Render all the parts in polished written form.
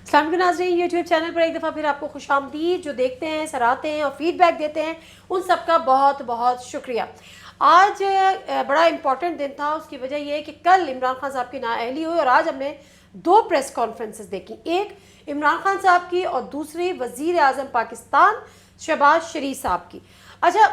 अस्सलाम वालेकुम नाज़रीन, यूट्यूब चैनल पर एक दफ़ा फिर आपको खुशामदीद। जो देखते हैं, सराहते हैं और फीडबैक देते हैं, उन सब का बहुत बहुत शुक्रिया। आज बड़ा इम्पॉर्टेंट दिन था। उसकी वजह यह है कि कल इमरान खान साहब की नाअहली हुई और आज हमने दो प्रेस कॉन्फ्रेंसेस देखी, एक इमरान खान साहब की और दूसरी वज़ीर आज़म पाकिस्तान शहबाज शरीफ साहब की। अच्छा,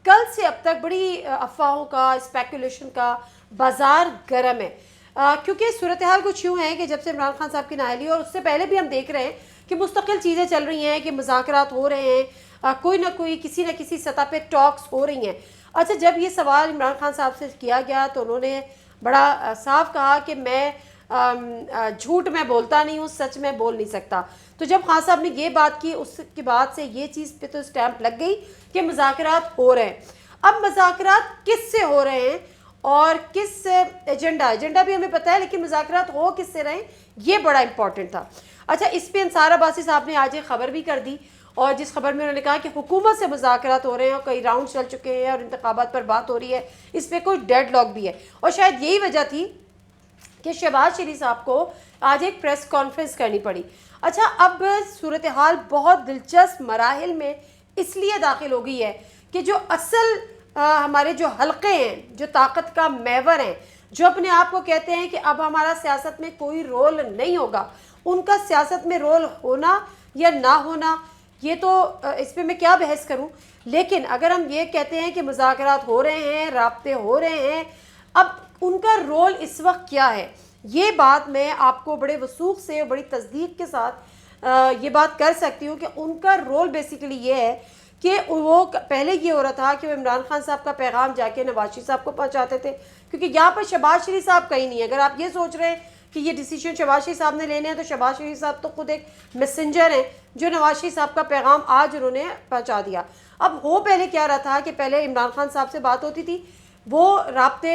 कल से अब तक बड़ी अफवाहों का, स्पेकुलेशन का बाज़ार गर्म है, क्योंकि सूरत हाल कुछ यूँ है कि जब से इमरान खान साहब की नाअहली और उससे पहले भी हम देख रहे हैं कि मुस्तकिल चीज़ें चल रही हैं, कि मुज़ाकरात हो रहे हैं, कोई ना कोई किसी न किसी सतह पे टॉक्स हो रही हैं। अच्छा, जब ये सवाल इमरान खान साहब से किया गया तो उन्होंने बड़ा साफ कहा कि मैं झूठ में बोलता नहीं हूँ, सच में बोल नहीं सकता। तो जब खान साहब ने ये बात की, उसके बाद से ये चीज़ पे तो स्टैंप लग गई कि मुज़ाकरात हो रहे हैं। अब मुज़ाकरात किस से हो रहे हैं और किस एजेंडा भी हमें पता है, लेकिन मुज़ाकरात हो किस से रहे, ये बड़ा इंपॉर्टेंट था। अच्छा, इस पे अंसार अब्बासी साहब ने आज एक खबर भी कर दी, और जिस खबर में उन्होंने कहा कि हुकूमत से मुज़ाकरात हो रहे हैं और कई राउंड चल चुके हैं और इंतखाबात पर बात हो रही है, इस पर कोई डेड लॉक भी है। और शायद यही वजह थी कि शहबाज शरीफ साहब को आज एक प्रेस कॉन्फ्रेंस करनी पड़ी। अच्छा, अब सूरत हाल बहुत दिलचस्प मराहिल में इसलिए दाखिल हो गई है कि जो असल हमारे जो हलक़े हैं, जो ताकत का महवर हैं, जो अपने आप को कहते हैं कि अब हमारा सियासत में कोई रोल नहीं होगा, उनका सियासत में रोल होना या ना होना, ये तो इस पर मैं क्या बहस करूं। लेकिन अगर हम ये कहते हैं कि मुज़ाकरात हो रहे हैं, राब्ते हो रहे हैं, अब उनका रोल इस वक्त क्या है, ये बात मैं आपको बड़े वसूख से, बड़ी तस्दीक के साथ ये बात कर सकती हूँ कि उनका रोल बेसिकली ये है कि वो पहले ये हो रहा था कि वो इमरान खान साहब का पैगाम जाके नवाज शरीफ साहब को पहुँचाते थे, क्योंकि यहाँ पर शहबाज शरीफ साहब कहीं नहीं है। अगर आप ये सोच रहे हैं कि ये डिसीजन शहबाज शरीफ साहब ने लेने हैं, तो शहबाज शरीफ साहब तो खुद एक मैसेंजर हैं जो नवाज शरीफ साहब का पैगाम आज उन्होंने पहुँचा दिया। अब हो पहले क्या रहा था कि पहले इमरान खान साहब से बात होती थी, वो राब्ते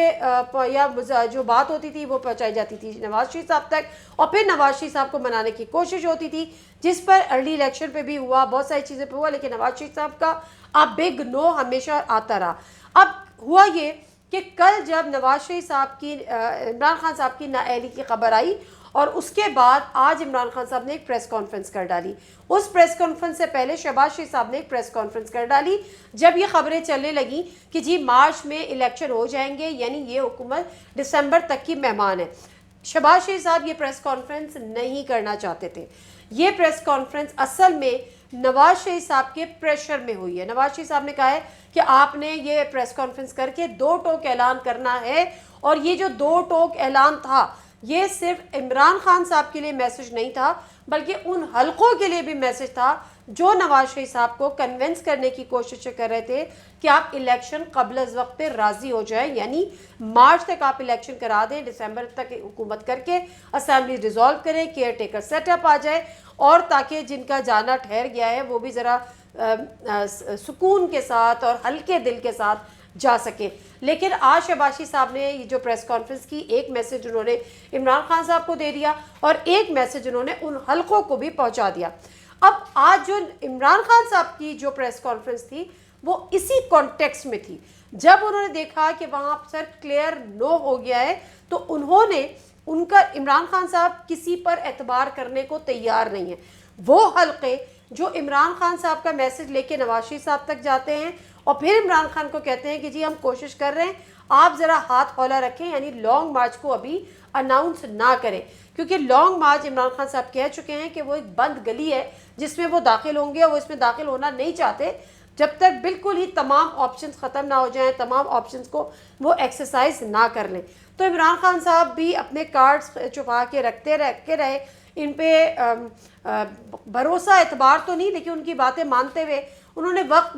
या जो बात होती थी वो पहुंचाई जाती थी नवाज शरीफ साहब तक, और फिर नवाज शरीफ साहब को मनाने की कोशिश होती थी, जिस पर अर्ली इलेक्शन पे भी हुआ, बहुत सारी चीज़ें पे हुआ, लेकिन नवाज शरीफ साहब का अब बिग नो हमेशा आता रहा। अब हुआ ये कि कल जब नवाज शरीफ साहब की इमरान खान साहब की नाअहली की खबर आई, और उसके बाद आज इमरान खान साहब ने एक प्रेस कॉन्फ्रेंस कर डाली। उस प्रेस कॉन्फ्रेंस से पहले शहबाज शरीफ साहब ने एक प्रेस कॉन्फ्रेंस कर डाली जब ये खबरें चलने लगी कि जी मार्च में इलेक्शन हो जाएंगे, यानी ये हुकूमत दिसंबर तक की मेहमान है। शहबाज शरीफ साहब ये प्रेस कॉन्फ्रेंस नहीं करना चाहते थे। ये प्रेस कॉन्फ्रेंस असल में नवाज शरीफ साहब के प्रेशर में हुई है। नवाज शरीफ साहब ने कहा है कि आपने ये प्रेस कॉन्फ्रेंस करके दो टोक ऐलान करना है, और ये जो दो टोक ऐलान था, ये सिर्फ इमरान खान साहब के लिए मैसेज नहीं था, बल्कि उन हलकों के लिए भी मैसेज था जो नवाज शरीफ साहब को कन्विंस करने की कोशिश कर रहे थे कि आप इलेक्शन कबल अज़ वक्त पे राज़ी हो जाएं, यानी मार्च तक आप इलेक्शन करा दें, दिसंबर तक हुकूमत करके असेंबली डिज़ोल्व करें, केयर टेकर सेटअप आ जाए, और ताकि जिनका जाना ठहर गया है वो भी ज़रा सुकून के साथ और हल्के दिल के साथ जा सके। लेकिन आज शहबाज शरीफ साहब ने ये जो प्रेस कॉन्फ्रेंस की, एक मैसेज उन्होंने इमरान खान साहब को दे दिया और एक मैसेज उन्होंने उन हलकों को भी पहुंचा दिया। अब आज जो इमरान खान साहब की जो प्रेस कॉन्फ्रेंस थी, वो इसी कॉन्टेक्स्ट में थी। जब उन्होंने देखा कि वहाँ सर क्लियर नो हो गया है, तो उन्होंने उनका इमरान खान साहब किसी पर एतबार करने को तैयार नहीं है। वो हलके जो इमरान खान साहब का मैसेज लेके नवाज शरीफ साहब तक जाते हैं और फिर इमरान खान को कहते हैं कि जी हम कोशिश कर रहे हैं, आप ज़रा हाथ हौला रखें, यानी लॉन्ग मार्च को अभी अनाउंस ना करें, क्योंकि लॉन्ग मार्च इमरान खान साहब कह चुके हैं कि वो एक बंद गली है जिसमें वो दाखिल होंगे, और वो इसमें दाखिल होना नहीं चाहते जब तक बिल्कुल ही तमाम ऑप्शंस ख़त्म ना हो जाएं, तमाम ऑप्शंस को वो एक्सरसाइज ना कर लें। तो इमरान खान साहब भी अपने कार्ड्स छुपा के रखे रहे, इन पे भरोसा एतबार तो नहीं, लेकिन उनकी बातें मानते हुए उन्होंने वक्त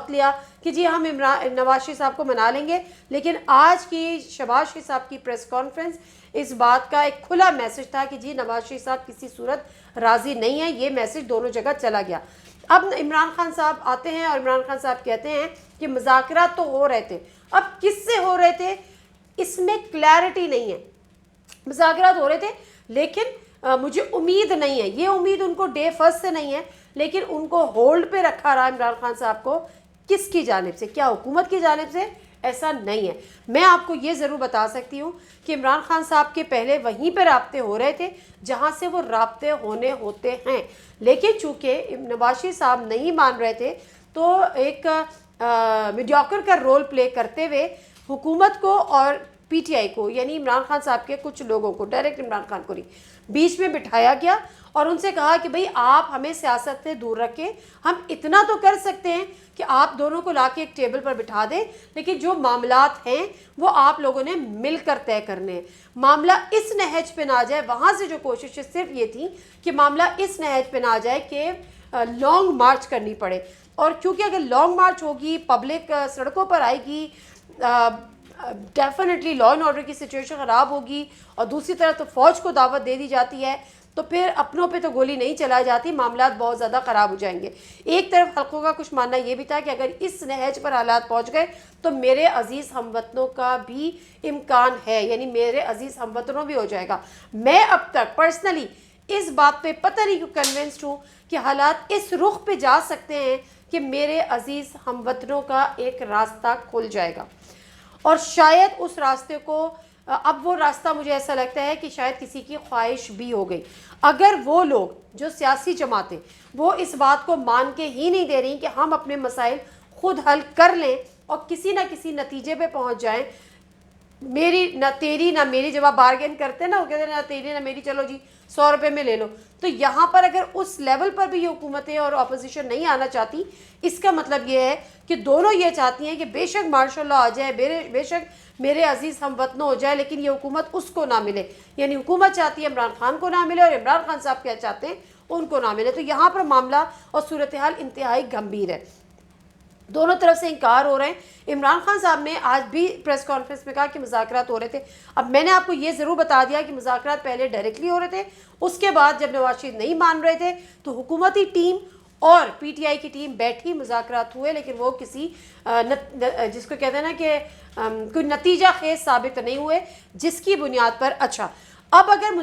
लिया कि जी हम नवाज शरीफ साहब को मना लेंगे। लेकिन आज की शहबाज शरीफ साहब की प्रेस कॉन्फ्रेंस इस बात का एक खुला मैसेज था कि जी नवाज शरीफ साहब किसी सूरत राज़ी नहीं है। ये मैसेज दोनों जगह चला गया। अब इमरान खान साहब आते हैं और इमरान खान साहब कहते हैं कि मुज़ाकरात तो हो रहे थे, अब किससे हो रहे थे इसमें क्लैरिटी नहीं है। मुज़ाकरात हो रहे थे, लेकिन मुझे उम्मीद नहीं है, ये उम्मीद उनको डे फर्स्ट से नहीं है, लेकिन उनको होल्ड पे रखा रहा इमरान खान साहब को। किसकी जानिब से? क्या हुकूमत की जानिब से? ایسا نہیں ہے. میں آپ کو یہ ضرور بتا سکتی ہوں کہ عمران خان صاحب کے پہلے وہیں پہ رابطے ہو رہے تھے جہاں سے وہ رابطے ہوتے ہیں، لیکن چونکہ نواز شریف صاحب نہیں مان رہے تھے تو ایک میڈیوکر کا رول پلے کرتے ہوئے حکومت کو اور پی ٹی آئی کو، یعنی عمران خان صاحب کے کچھ لوگوں کو، ڈائریکٹ عمران خان کو نہیں، بیچ میں بٹھایا گیا اور ان سے کہا کہ بھئی آپ ہمیں سیاست سے دور رکھیں، ہم اتنا تو کر سکتے ہیں کہ آپ دونوں کو لا کے ایک ٹیبل پر بٹھا دیں، لیکن جو معاملات ہیں وہ آپ لوگوں نے مل کر طے کرنے ہیں. معاملہ اس نہج پہ نہ آ جائے. وہاں سے جو کوششیں صرف یہ تھیں کہ معاملہ اس نہج پہ نہ آ جائے کہ لانگ مارچ کرنی پڑے. اور کیونکہ اگر لانگ مارچ ہوگی، پبلک سڑکوں پر آئے گی، ڈیفینیٹلی لا اینڈ آرڈر کی سچویشن خراب ہوگی، اور دوسری طرف تو فوج کو دعوت دے دی جاتی ہے تو پھر اپنوں پہ تو گولی نہیں چلائی جاتی، معاملات بہت زیادہ خراب ہو جائیں گے. ایک طرف حلقوں کا کچھ ماننا یہ بھی تھا کہ اگر اس نہج پر حالات پہنچ گئے تو میرے عزیز ہم وطنوں کا بھی امکان ہے، یعنی میرے عزیز ہم وطنوں بھی ہو جائے گا. میں اب تک پرسنلی اس بات پہ پتہ نہیں کیوں کنونسڈ ہوں کہ حالات اس رخ پہ جا سکتے ہیں کہ میرے عزیز ہم وطنوں کا ایک راستہ کھل جائے گا. اور شاید اس راستے کو، اب وہ راستہ مجھے ایسا لگتا ہے کہ شاید کسی کی خواہش بھی ہو گئی. اگر وہ لوگ جو سیاسی جماعتیں وہ اس بات کو مان کے ہی نہیں دے رہی کہ ہم اپنے مسائل خود حل کر لیں اور کسی نہ کسی نتیجے پہ پہنچ جائیں، میری نہ تیری نہ میری، جب آپ بارگین کرتے ہیں نا، وہ کہتے ہیں نہ تیری نہ میری، چلو جی 100 روپے میں لے لو. تو یہاں پر اگر اس لیول پر بھی یہ حکومتیں اور اپوزیشن نہیں آنا چاہتی، اس کا مطلب یہ ہے کہ دونوں یہ چاہتی ہیں کہ بے شک مارشل لا آ جائے، بے شک میرے عزیز ہم وطنوں ہو جائے، لیکن یہ حکومت اس کو نہ ملے. یعنی حکومت چاہتی ہے عمران خان کو نہ ملے اور عمران خان صاحب کیا چاہتے ہیں ان کو نہ ملے. تو یہاں پر معاملہ اور صورتحال انتہائی گمبھیر ہے. دونوں طرف سے انکار ہو رہے ہیں. عمران خان صاحب نے آج بھی پریس کانفرنس میں کہا کہ مذاکرات ہو رہے تھے. اب میں نے آپ کو یہ ضرور بتا دیا کہ مذاکرات پہلے ڈائریکٹلی ہو رہے تھے، اس کے بعد جب نواز شریف نہیں مان رہے تھے تو حکومتی ٹیم اور پی ٹی آئی کی ٹیم بیٹھی، مذاکرات ہوئے، لیکن وہ کسی جس کو کہتے ہیں نا کہ کوئی نتیجہ خیز ثابت نہیں ہوئے، جس کی بنیاد پر اچھا. اب اگر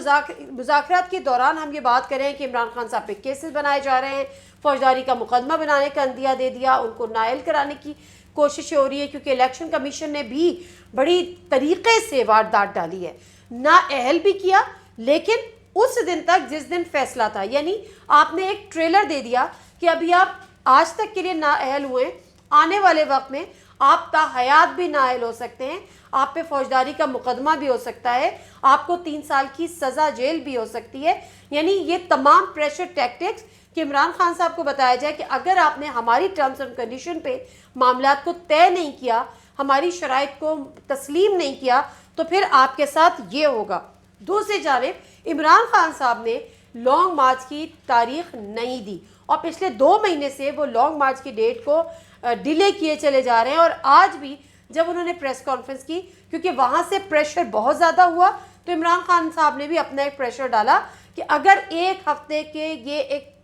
مذاکرات کے دوران ہم یہ بات کریں کہ عمران خان صاحب پہ کیسز بنائے جا رہے ہیں، فوجداری کا مقدمہ بنانے کا عندیہ دے دیا، ان کو نائل کرانے کی کوششیں ہو رہی ہے، کیونکہ الیکشن کمیشن نے بھی بڑی طریقے سے واردات ڈالی ہے، نااہل بھی کیا. لیکن اس دن تک جس دن فیصلہ تھا، یعنی آپ نے ایک ٹریلر دے دیا کہ ابھی آپ آج تک کے لیے نااہل ہوئے، آنے والے وقت میں آپ تا حیات بھی نااہل ہو سکتے ہیں، آپ پہ فوجداری کا مقدمہ بھی ہو سکتا ہے، آپ کو 3 سال کی سزا جیل بھی ہو سکتی ہے. یعنی یہ تمام پریشر ٹیکٹکس کہ عمران خان صاحب کو بتایا جائے کہ اگر آپ نے ہماری ٹرمز اینڈ کنڈیشن پہ معاملات کو طے نہیں کیا، ہماری شرائط کو تسلیم نہیں کیا، تو پھر آپ کے ساتھ یہ ہوگا. دوسری جانب عمران خان صاحب نے لانگ مارچ کی تاریخ نہیں دی اور پچھلے 2 مہینے سے وہ لانگ مارچ کی ڈیٹ کو ڈیلے کیے چلے جا رہے ہیں. اور آج بھی جب انہوں نے پریس کانفرنس کی، کیونکہ وہاں سے پریشر بہت زیادہ ہوا، تو عمران خان صاحب نے بھی اپنا ایک پریشر ڈالا کہ اگر ایک ہفتے کے، یہ ایک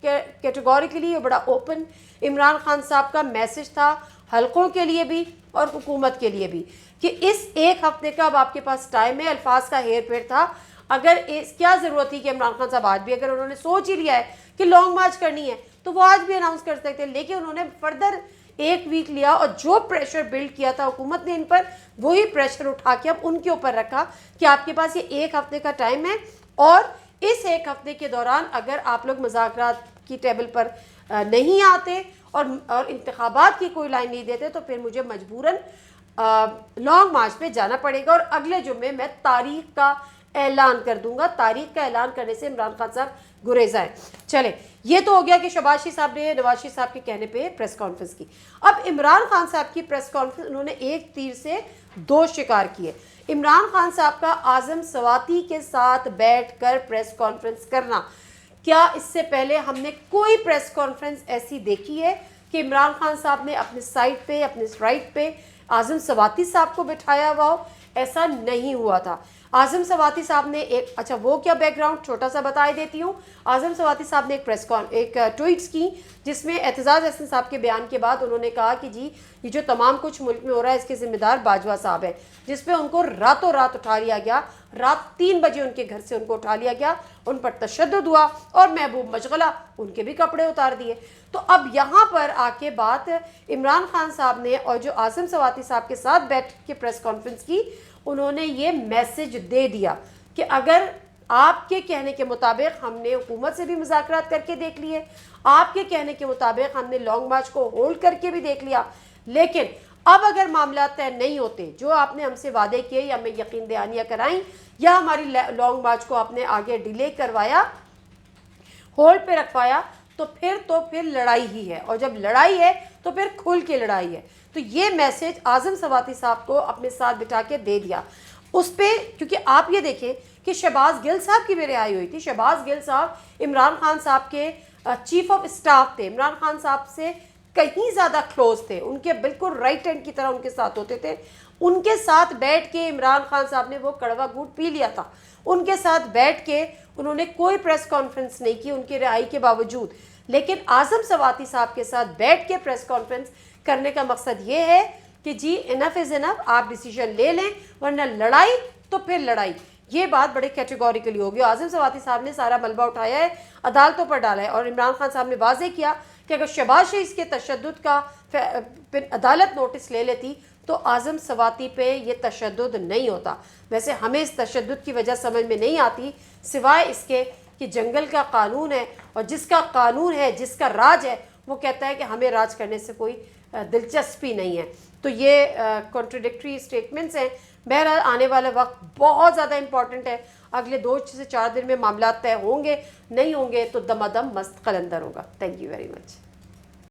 کیٹیگوریکلی بڑا اوپن عمران خان صاحب کا میسج تھا حلقوں کے لیے بھی اور حکومت کے لیے بھی، کہ اس ایک ہفتے کا اب آپ کے پاس ٹائم ہے. الفاظ کا ہیر پھیر تھا. اگر کیا ضرورت تھی کہ عمران خان صاحب آج بھی اگر انہوں نے سوچ ہی لیا ہے کہ لانگ مارچ کرنی ہے تو وہ آج بھی اناؤنس کر سکتے ہیں، لیکن انہوں نے فردر 1 ویک لیا اور جو پریشر بلڈ کیا تھا حکومت نے ان پر، وہی پریشر اٹھا کے اب ان کے اوپر رکھا کہ آپ کے پاس یہ 1 ہفتے کا ٹائم ہے، اور اس 1 ہفتے کے دوران اگر آپ لوگ مذاکرات کی ٹیبل پر نہیں آتے اور انتخابات کی کوئی لائن نہیں دیتے تو پھر مجھے مجبوراً لانگ مارچ پہ جانا پڑے گا اور اگلے جمعے میں تاریخ کا اعلان کر دوں گا. تاریخ کا اعلان کرنے سے عمران خان صاحب گریزا ہے. چلے، یہ تو ہو گیا کہ شہباز شریف صاحب نے نواز شریف صاحب کے کہنے پہ پریس کانفرنس کی. اب عمران خان صاحب کی پریس کانفرنس انہوں نے ایک تیر سے 2 شکار کیے. عمران خان صاحب کا اعظم سواتی کے ساتھ بیٹھ کر پریس کانفرنس کرنا، کیا اس سے پہلے ہم نے کوئی پریس کانفرنس ایسی دیکھی ہے کہ عمران خان صاحب نے اپنے سائٹ پہ، اپنے رائٹ پہ اعظم سواتی صاحب کو بٹھایا ہوا ہو؟ ایسا نہیں ہوا تھا. आज़म सवाती साहब ने एक, अच्छा वो क्या बैकग्राउंड छोटा सा बता देती हूँ। आज़म सवाती साहब ने एक ट्वीट्स की जिसमें एतजाज़ अहसन साहब के बयान के बाद उन्होंने कहा कि जी ये जो तमाम कुछ मुल्क में हो रहा है इसके ज़िम्मेदार बाजवा साहब हैं, जिस पे उनको रातों रात उठा लिया गया। रात 3 बजे उनके घर से उनको उठा लिया गया, उन पर तशद्दुद हुआ और महबूब मशगला उनके भी कपड़े उतार दिए। तो अब यहाँ पर आके बात इमरान खान साहब ने और जो आज़म सवाती साहब के साथ बैठ के प्रेस कॉन्फ्रेंस की, उन्होंने ये मैसेज दे दिया कि अगर आपके कहने के मुताबिक हमने हुकूमत से भी मुज़ाकरात करके देख लिए, आपके कहने के मुताबिक हमने लॉन्ग मार्च को होल्ड करके भी देख लिया, लेकिन अब अगर मामला तय नहीं होते, जो आपने हमसे वादे किए या हमें यकीन दहानियाँ कराई या हमारी लॉन्ग मार्च को आपने आगे डिले करवाया, होल्ड पे रखवाया, तो फिर लड़ाई ही है, और जब लड़ाई है तो फिर खुल के लड़ाई है। तो ये मैसेज आज़म सवाती साहब को अपने साथ बिठा के दे दिया उस पर, क्योंकि आप ये देखें कि शहबाज गिल साहब की भी रिहाई हुई थी। शहबाज गिल साहब इमरान खान साहब के चीफ ऑफ स्टाफ थे, इमरान खान साहब से कहीं ज़्यादा क्लोज थे, उनके बिल्कुल राइट हैंड की तरह उनके साथ होते थे। उनके साथ बैठ के इमरान खान साहब ने वो कड़वा घूंट पी लिया था, उनके साथ बैठ के उन्होंने कोई प्रेस कॉन्फ्रेंस नहीं की उनकी रिहाई के बावजूद। लेकिन आज़म सवाती साहब के साथ बैठ के प्रेस कॉन्फ्रेंस करने का मकसद ये है कि जी इनफ इज़ इनफ, आप डिसीजन ले लें, वरना लड़ाई तो फिर लड़ाई। ये बात बड़े कैटेगोरिकली होगी। आज़म सवाती साहब ने सारा मलबा उठाया है, अदालतों पर डाला है, और इमरान खान साहब ने वाज़े किया कि अगर शहबाज शरीफ के तशद्दुद का अदालत नोटिस ले लेती तो आज़म सवाती पे ये तशद्दुद नहीं होता। वैसे हमें इस तशद्दुद की वजह समझ में नहीं आती, सिवाय इसके कि जंगल का कानून है, और जिसका कानून है, जिसका राज है, वो कहता है कि हमें राज करने से कोई दिलचस्पी नहीं है। तो ये कॉन्ट्रडिक्टरी स्टेटमेंट्स हैं। बहरहाल आने वाला वक्त बहुत ज़्यादा इंपॉर्टेंट है। अगले 2 से 4 दिन में मामला तय होंगे, नहीं होंगे तो दमादम मस्त कलंदर होगा। Thank you very much.